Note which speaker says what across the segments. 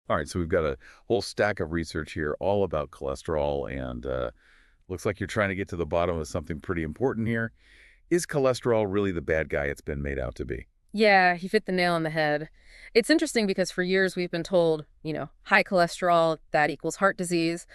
Speaker 1: All right, so we've got a whole stack of research here all about cholesterol, and looks like you're trying to get to the bottom of something pretty important here. Is cholesterol really the bad guy it's been made out to be?
Speaker 2: Yeah, he hit the nail on the head. It's interesting because for years we've been told, high cholesterol, that equals heart disease.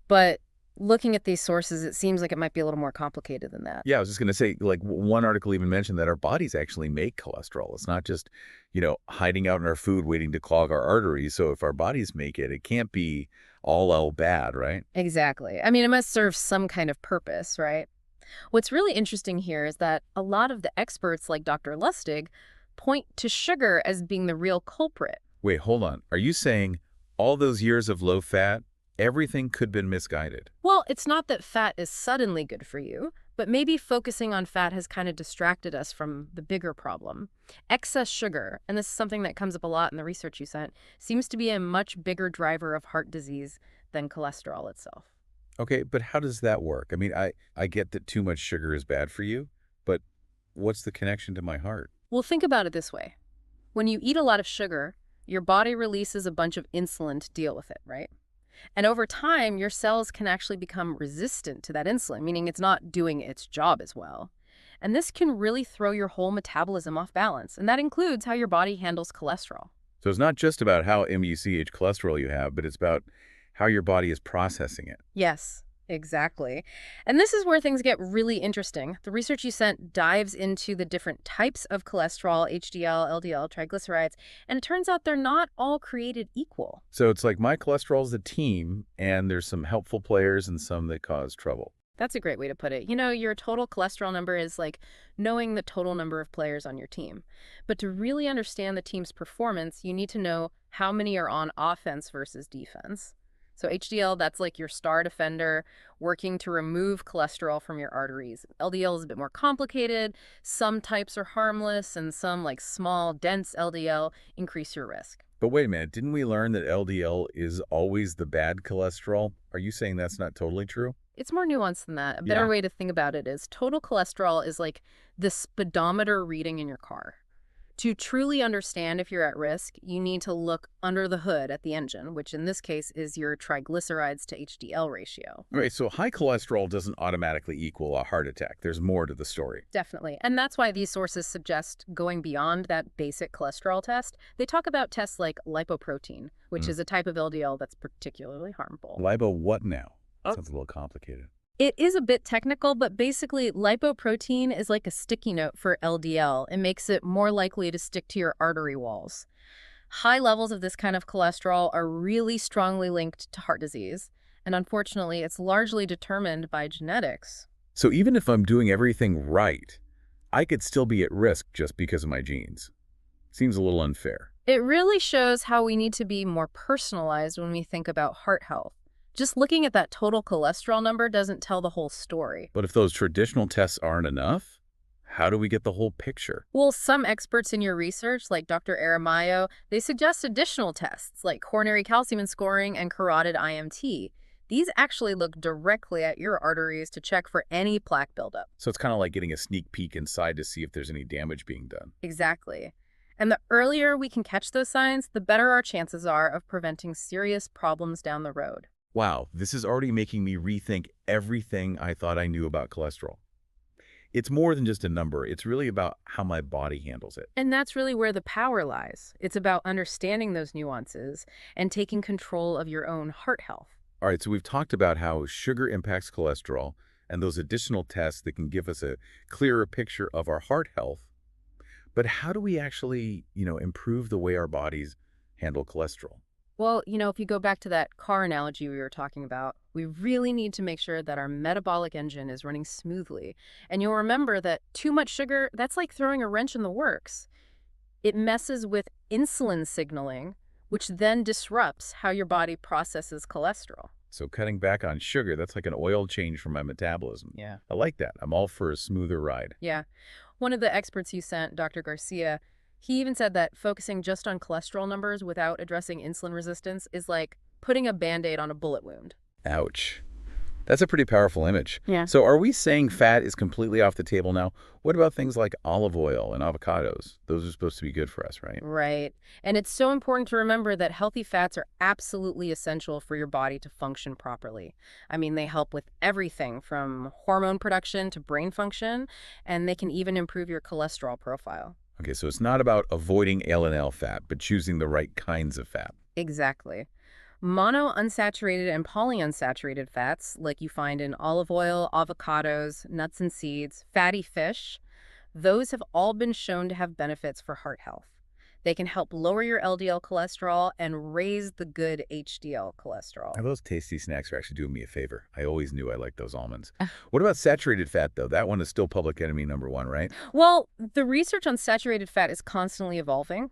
Speaker 2: But looking at these sources, it seems like it might be a little more complicated than that.
Speaker 1: Yeah, I was just going to say, like, one article even mentioned that our bodies actually make cholesterol. It's not just, hiding out in our food waiting to clog our arteries. So if our bodies make it, it can't be all bad, right?
Speaker 2: Exactly. I mean, it must serve some kind of purpose, right? What's really interesting here is that a lot of the experts, like Dr. Lustig, point to sugar as being the real culprit.
Speaker 1: Wait, hold on. Are you saying all those years of low fat, everything could have been misguided?
Speaker 2: Well, it's not that fat is suddenly good for you, but maybe focusing on fat has kind of distracted us from the bigger problem. Excess sugar, and this is something that comes up a lot in the research you sent, seems to be a much bigger driver of heart disease than cholesterol itself.
Speaker 1: Okay, but how does that work? I mean, I get that too much sugar is bad for you, but what's the connection to my heart?
Speaker 2: Well, think about it this way. When you eat a lot of sugar, your body releases a bunch of insulin to deal with it, right? And over time, your cells can actually become resistant to that insulin, meaning it's not doing its job as well. And this can really throw your whole metabolism off balance, and that includes how your body handles cholesterol.
Speaker 1: So it's not just about how MUCH cholesterol you have, but it's about how your body is processing it.
Speaker 2: Yes, exactly. And this is where things get really interesting. The research you sent dives into the different types of cholesterol, HDL, LDL, triglycerides, and it turns out they're not all created equal.
Speaker 1: So it's like my cholesterol's a team, and there's some helpful players and some that cause trouble.
Speaker 2: That's a great way to put it. Your total cholesterol number is like knowing the total number of players on your team. But to really understand the team's performance, you need to know how many are on offense versus defense. So HDL, that's like your star defender working to remove cholesterol from your arteries. LDL is a bit more complicated. Some types are harmless, and some, like small, dense LDL, increase your risk.
Speaker 1: But wait a minute, didn't we learn that LDL is always the bad cholesterol? Are you saying that's not totally true?
Speaker 2: It's more nuanced than that. A better
Speaker 1: Yeah.
Speaker 2: way to think about it is total cholesterol is like the speedometer reading in your car. To truly understand if you're at risk, you need to look under the hood at the engine, which in this case is your triglycerides to HDL ratio.
Speaker 1: All right, so high cholesterol doesn't automatically equal a heart attack. There's more to the story.
Speaker 2: Definitely. And that's why these sources suggest going beyond that basic cholesterol test. They talk about tests like lipoprotein, which
Speaker 1: Mm.
Speaker 2: is a type of LDL that's particularly harmful.
Speaker 1: Libo what now? Sounds a little complicated.
Speaker 2: It is a bit technical, but basically lipoprotein is like a sticky note for LDL. It makes it more likely to stick to your artery walls. High levels of this kind of cholesterol are really strongly linked to heart disease, and unfortunately, it's largely determined by genetics.
Speaker 1: So even if I'm doing everything right, I could still be at risk just because of my genes. Seems a little unfair.
Speaker 2: It really shows how we need to be more personalized when we think about heart health. Just looking at that total cholesterol number doesn't tell the whole story.
Speaker 1: But if those traditional tests aren't enough, how do we get the whole picture?
Speaker 2: Well, some experts in your research, like Dr. Aramayo, they suggest additional tests like coronary calcium scoring and carotid IMT. These actually look directly at your arteries to check for any plaque buildup.
Speaker 1: So it's kind of like getting a sneak peek inside to see if there's any damage being done.
Speaker 2: Exactly. And the earlier we can catch those signs, the better our chances are of preventing serious problems down the road.
Speaker 1: Wow, this is already making me rethink everything I thought I knew about cholesterol. It's more than just a number. It's really about how my body handles it.
Speaker 2: And that's really where the power lies. It's about understanding those nuances and taking control of your own heart health.
Speaker 1: All right, so we've talked about how sugar impacts cholesterol and those additional tests that can give us a clearer picture of our heart health. But how do we actually, improve the way our bodies handle cholesterol?
Speaker 2: Well, if you go back to that car analogy we were talking about, we really need to make sure that our metabolic engine is running smoothly. And you'll remember that too much sugar, that's like throwing a wrench in the works. It messes with insulin signaling, which then disrupts how your body processes cholesterol.
Speaker 1: So cutting back on sugar, that's like an oil change for my metabolism.
Speaker 2: Yeah.
Speaker 1: I like that. I'm all for a smoother ride.
Speaker 2: Yeah. One of the experts you sent, Dr. Garcia, he even said that focusing just on cholesterol numbers without addressing insulin resistance is like putting a Band-Aid on a bullet wound.
Speaker 1: Ouch. That's a pretty powerful image.
Speaker 2: Yeah.
Speaker 1: So are we saying fat is completely off the table now? What about things like olive oil and avocados? Those are supposed to be good for us, right?
Speaker 2: Right. And it's so important to remember that healthy fats are absolutely essential for your body to function properly. I mean, they help with everything from hormone production to brain function, and they can even improve your cholesterol profile.
Speaker 1: Okay, so it's not about avoiding L and L fat, but choosing the right kinds of fat.
Speaker 2: Exactly. Monounsaturated and polyunsaturated fats, like you find in olive oil, avocados, nuts and seeds, fatty fish, those have all been shown to have benefits for heart health. They can help lower your LDL cholesterol and raise the good HDL cholesterol.
Speaker 1: Now, those tasty snacks are actually doing me a favor. I always knew I liked those almonds. What about saturated fat, though? That one is still public enemy number one, right?
Speaker 2: Well, the research on saturated fat is constantly evolving.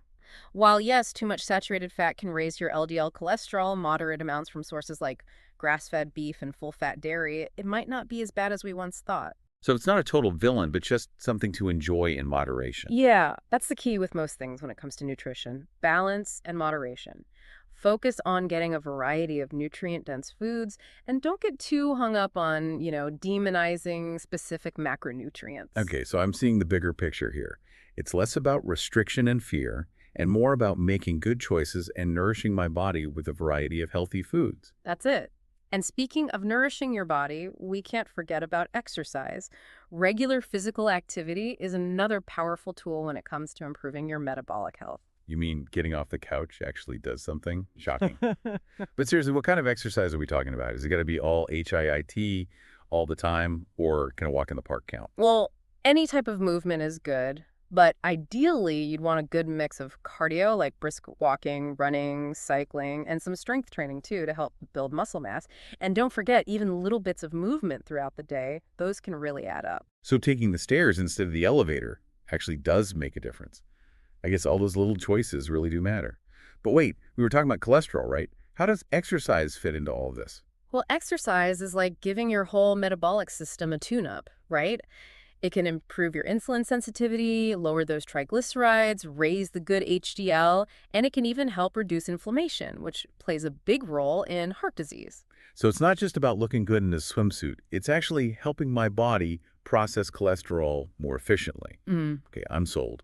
Speaker 2: While, yes, too much saturated fat can raise your LDL cholesterol, moderate amounts from sources like grass-fed beef and full-fat dairy, it might not be as bad as we once thought.
Speaker 1: So it's not a total villain, but just something to enjoy in moderation.
Speaker 2: Yeah, that's the key with most things when it comes to nutrition. Balance and moderation. Focus on getting a variety of nutrient-dense foods and don't get too hung up on, demonizing specific macronutrients.
Speaker 1: Okay, so I'm seeing the bigger picture here. It's less about restriction and fear, and more about making good choices and nourishing my body with a variety of healthy foods.
Speaker 2: That's it. And speaking of nourishing your body, we can't forget about exercise. Regular physical activity is another powerful tool when it comes to improving your metabolic health.
Speaker 1: You mean getting off the couch actually does something? Shocking. But seriously, what kind of exercise are we talking about? Is it got to be all HIIT all the time, or can a walk in the park count?
Speaker 2: Well, any type of movement is good, but ideally you'd want a good mix of cardio, like brisk walking, running, cycling, and some strength training too to help build muscle mass. And don't forget, even little bits of movement throughout the day, those can really add up.
Speaker 1: So taking the stairs instead of the elevator actually does make a difference. I guess all those little choices really do matter. But wait, we were talking about cholesterol, right? How does exercise fit into all of this?
Speaker 2: Well, exercise is like giving your whole metabolic system a tune-up, right? It can improve your insulin sensitivity, lower those triglycerides, raise the good HDL, and it can even help reduce inflammation, which plays a big role in heart disease.
Speaker 1: So it's not just about looking good in a swimsuit. It's actually helping my body process cholesterol more efficiently.
Speaker 2: Mm.
Speaker 1: Okay, I'm sold.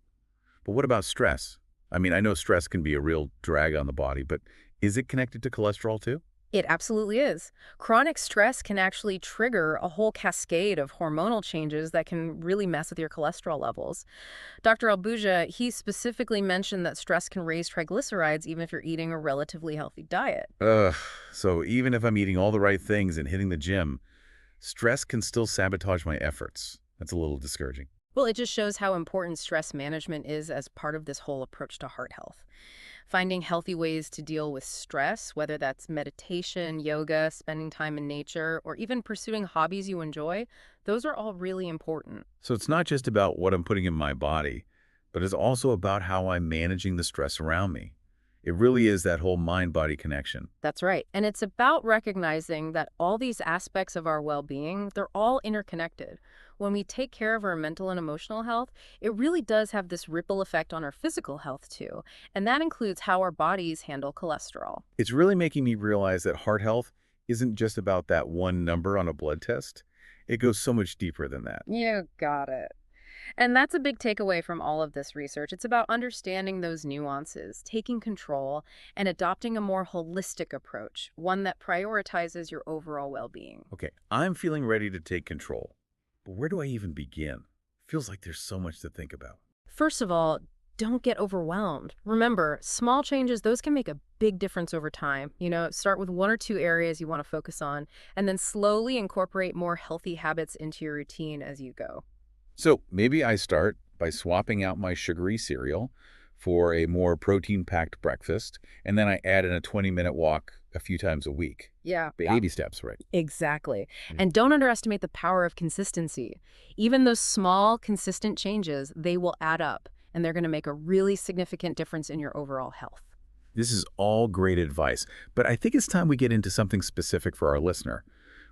Speaker 1: But what about stress? I mean, I know stress can be a real drag on the body, but is it connected to cholesterol too?
Speaker 2: It absolutely is. Chronic stress can actually trigger a whole cascade of hormonal changes that can really mess with your cholesterol levels. Dr. Albuja, he specifically mentioned that stress can raise triglycerides even if you're eating a relatively healthy diet.
Speaker 1: Ugh, so even if I'm eating all the right things and hitting the gym, stress can still sabotage my efforts. That's a little discouraging.
Speaker 2: Well, it just shows how important stress management is as part of this whole approach to heart health. Finding healthy ways to deal with stress, whether that's meditation, yoga, spending time in nature, or even pursuing hobbies you enjoy, those are all really important.
Speaker 1: So it's not just about what I'm putting in my body, but it's also about how I'm managing the stress around me. It really is that whole mind-body connection.
Speaker 2: That's right. And it's about recognizing that all these aspects of our well-being, they're all interconnected. When we take care of our mental and emotional health, it really does have this ripple effect on our physical health too. And that includes how our bodies handle cholesterol.
Speaker 1: It's really making me realize that heart health isn't just about that one number on a blood test. It goes so much deeper than that.
Speaker 2: You got it. And that's a big takeaway from all of this research. It's about understanding those nuances, taking control, and adopting a more holistic approach, one that prioritizes your overall well-being.
Speaker 1: Okay, I'm feeling ready to take control. But where do I even begin? Feels like there's so much to think about.
Speaker 2: First of all, don't get overwhelmed. Remember, small changes, those can make a big difference over time. Start with one or two areas you want to focus on, and then slowly incorporate more healthy habits into your routine as you go.
Speaker 1: So maybe I start by swapping out my sugary cereal for a more protein-packed breakfast, and then I add in a 20-minute walk a few times a week.
Speaker 2: Yeah.
Speaker 1: Baby steps, right?
Speaker 2: Exactly.
Speaker 1: Mm.
Speaker 2: And don't underestimate the power of consistency. Even those small, consistent changes, they will add up, and they're going to make a really significant difference in your overall health.
Speaker 1: This is all great advice, but I think it's time we get into something specific for our listener.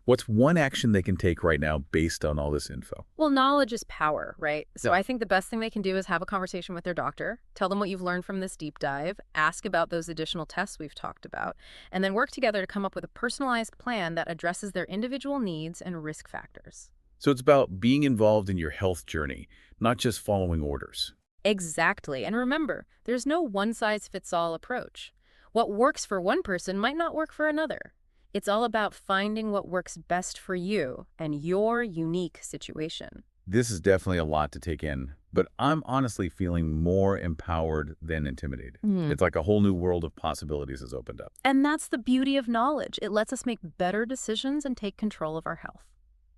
Speaker 1: What's one action they can take right now based on all this info?
Speaker 2: Well, knowledge is power, right? So
Speaker 1: Yeah.
Speaker 2: I think the best thing they can do is have a conversation with their doctor, tell them what you've learned from this deep dive, ask about those additional tests we've talked about, and then work together to come up with a personalized plan that addresses their individual needs and risk factors.
Speaker 1: So it's about being involved in your health journey, not just following orders.
Speaker 2: Exactly. And remember, there's no one-size-fits-all approach. What works for one person might not work for another. It's all about finding what works best for you and your unique situation.
Speaker 1: This is definitely a lot to take in, but I'm honestly feeling more empowered than intimidated. It's like a whole new world of possibilities has opened up.
Speaker 2: And that's the beauty of knowledge. It lets us make better decisions and take control of our health.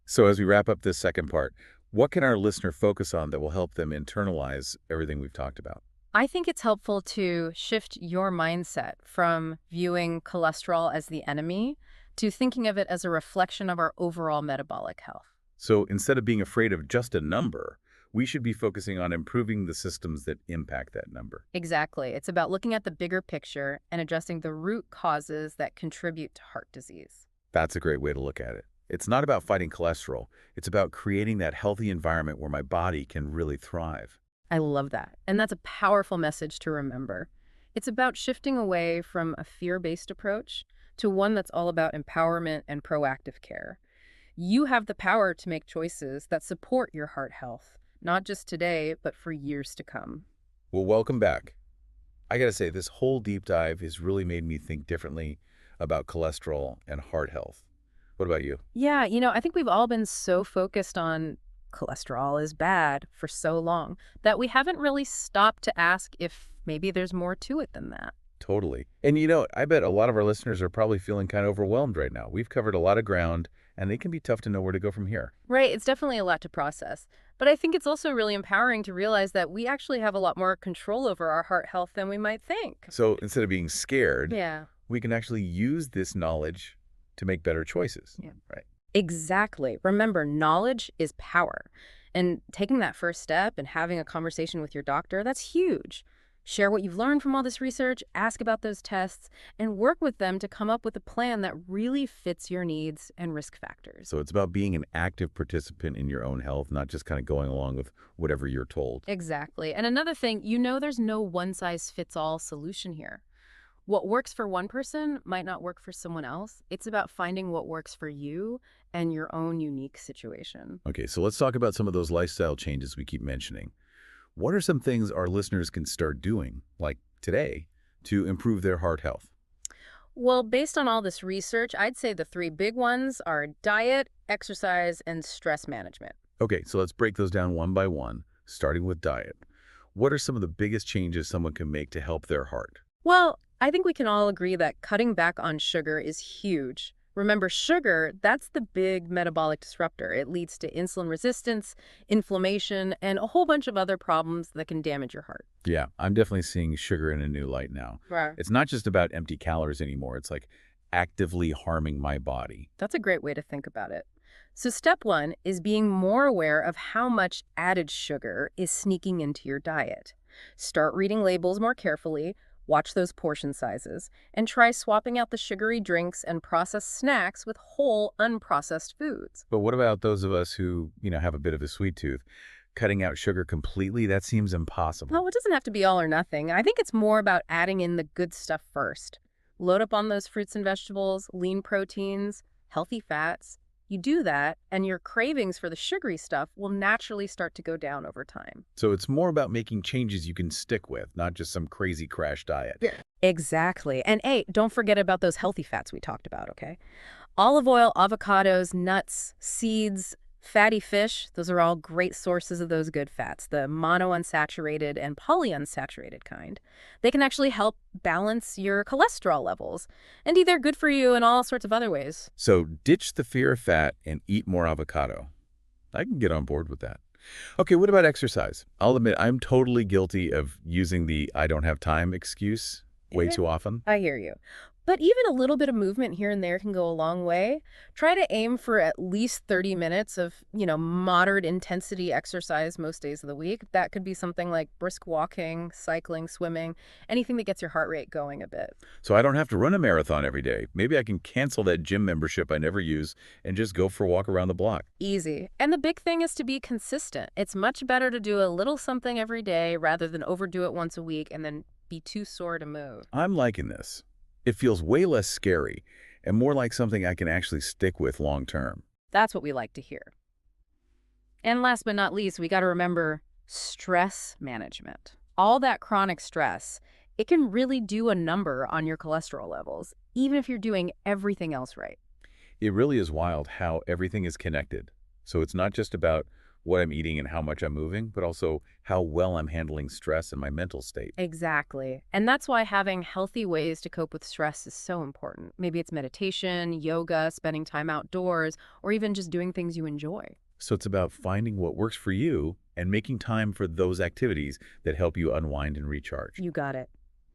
Speaker 1: So as we wrap up this second part, what can our listener focus on that will help them internalize everything we've talked about?
Speaker 2: I think it's helpful to shift your mindset from viewing cholesterol as the enemy to thinking of it as a reflection of our overall metabolic health.
Speaker 1: So instead of being afraid of just a number, we should be focusing on improving the systems that impact that number.
Speaker 2: Exactly. It's about looking at the bigger picture and addressing the root causes that contribute to heart disease.
Speaker 1: That's a great way to look at it. It's not about fighting cholesterol. It's about creating that healthy environment where my body can really thrive.
Speaker 2: I love that. And that's a powerful message to remember. It's about shifting away from a fear-based approach to one that's all about empowerment and proactive care. You have the power to make choices that support your heart health, not just today, but for years to come.
Speaker 1: Well, welcome back. I gotta say, this whole deep dive has really made me think differently about cholesterol and heart health. What about you?
Speaker 2: Yeah, I think we've all been so focused on cholesterol is bad for so long that we haven't really stopped to ask if maybe there's more to it than that.
Speaker 1: Totally. And I bet a lot of our listeners are probably feeling kind of overwhelmed right now. We've covered a lot of ground, and it can be tough to know where to go from here.
Speaker 2: Right, it's definitely a lot to process. But I think it's also really empowering to realize that we actually have a lot more control over our heart health than we might think.
Speaker 1: So instead of being scared,
Speaker 2: Yeah.
Speaker 1: we can actually use this knowledge to make better choices.
Speaker 2: Yeah.
Speaker 1: Right.
Speaker 2: Exactly. Remember, knowledge is power. And taking that first step and having a conversation with your doctor, that's huge. Share what you've learned from all this research, ask about those tests, and work with them to come up with a plan that really fits your needs and risk factors.
Speaker 1: So it's about being an active participant in your own health, not just kind of going along with whatever you're told.
Speaker 2: Exactly. And another thing, there's no one-size-fits-all solution here. What works for one person might not work for someone else. It's about finding what works for you and your own unique situation.
Speaker 1: Okay, so let's talk about some of those lifestyle changes we keep mentioning. What are some things our listeners can start doing, like today, to improve their heart health?
Speaker 2: Well, based on all this research, I'd say the three big ones are diet, exercise, and stress management.
Speaker 1: Okay, so let's break those down one by one, starting with diet. What are some of the biggest changes someone can make to help their heart?
Speaker 2: Well, I think we can all agree that cutting back on sugar is huge. Remember, sugar, that's the big metabolic disruptor. It leads to insulin resistance, inflammation, and a whole bunch of other problems that can damage your heart.
Speaker 1: Yeah, I'm definitely seeing sugar in a new light now.
Speaker 2: Right.
Speaker 1: It's not just about empty calories anymore. It's like actively harming my body.
Speaker 2: That's a great way to think about it. So step one is being more aware of how much added sugar is sneaking into your diet. Start reading labels more carefully, watch those portion sizes, and try swapping out the sugary drinks and processed snacks with whole, unprocessed foods.
Speaker 1: But what about those of us who, have a bit of a sweet tooth? Cutting out sugar completely, that seems impossible.
Speaker 2: Well, it doesn't have to be all or nothing. I think it's more about adding in the good stuff first. Load up on those fruits and vegetables, lean proteins, healthy fats. You do that, and your cravings for the sugary stuff will naturally start to go down over time.
Speaker 1: So it's more about making changes you can stick with, not just some crazy crash diet.
Speaker 2: Yeah. Exactly. And hey, don't forget about those healthy fats we talked about, okay? Olive oil, avocados, nuts, seeds, fatty fish, those are all great sources of those good fats, the monounsaturated and polyunsaturated kind. They can actually help balance your cholesterol levels, and they're good for you in all sorts of other ways.
Speaker 1: So ditch the fear of fat and eat more avocado. I can get on board with that. Okay, what about exercise? I'll admit I'm totally guilty of using the I don't have time excuse. way too often.
Speaker 2: I hear you. But even a little bit of movement here and there can go a long way. Try to aim for at least 30 minutes of, moderate intensity exercise most days of the week. That could be something like brisk walking, cycling, swimming, anything that gets your heart rate going a bit.
Speaker 1: So I don't have to run a marathon every day. Maybe I can cancel that gym membership I never use and just go for a walk around the block.
Speaker 2: Easy. And the big thing is to be consistent. It's much better to do a little something every day rather than overdo it once a week and then be too sore to move.
Speaker 1: I'm liking this. It feels way less scary and more like something I can actually stick with long term.
Speaker 2: That's what we like to hear. And last but not least, we got to remember stress management. All that chronic stress, it can really do a number on your cholesterol levels, even if you're doing everything else right.
Speaker 1: It really is wild how everything is connected. So it's not just about what I'm eating and how much I'm moving, but also how well I'm handling stress and my mental state.
Speaker 2: Exactly. And that's why having healthy ways to cope with stress is so important. Maybe it's meditation, yoga, spending time outdoors, or even just doing things you enjoy.
Speaker 1: So it's about finding what works for you and making time for those activities that help you unwind and recharge.
Speaker 2: You got it.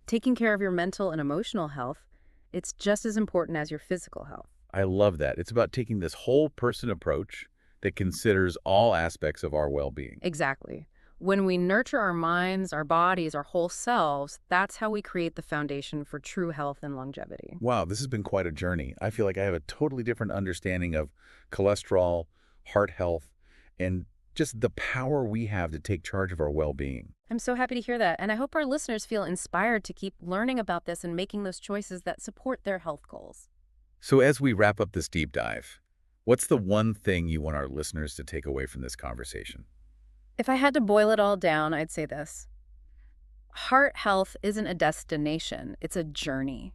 Speaker 2: Taking care of your mental and emotional health, it's just as important as your physical health.
Speaker 1: I love that. It's about taking this whole person approach that considers all aspects of our well-being.
Speaker 2: Exactly. When we nurture our minds, our bodies, our whole selves, that's how we create the foundation for true health and longevity.
Speaker 1: Wow, this has been quite a journey. I feel like I have a totally different understanding of cholesterol, heart health, and just the power we have to take charge of our well-being.
Speaker 2: I'm so happy to hear that, and I hope our listeners feel inspired to keep learning about this and making those choices that support their health goals.
Speaker 1: So as we wrap up this deep dive, what's the one thing you want our listeners to take away from this conversation?
Speaker 2: If I had to boil it all down, I'd say this. Heart health isn't a destination, it's a journey.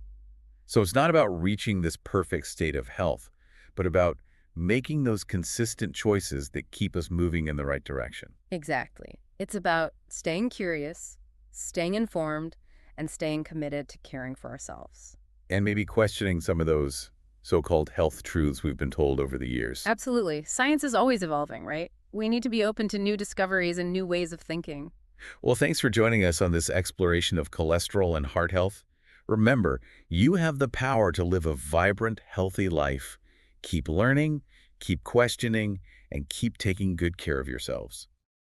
Speaker 1: So it's not about reaching this perfect state of health, but about making those consistent choices that keep us moving in the right direction.
Speaker 2: Exactly. It's about staying curious, staying informed, and staying committed to caring for ourselves.
Speaker 1: And maybe questioning some of those so-called health truths we've been told over the years.
Speaker 2: Absolutely. Science is always evolving, right? We need to be open to new discoveries and new ways of thinking.
Speaker 1: Well, thanks for joining us on this exploration of cholesterol and heart health. Remember, you have the power to live a vibrant, healthy life. Keep learning, keep questioning, and keep taking good care of yourselves.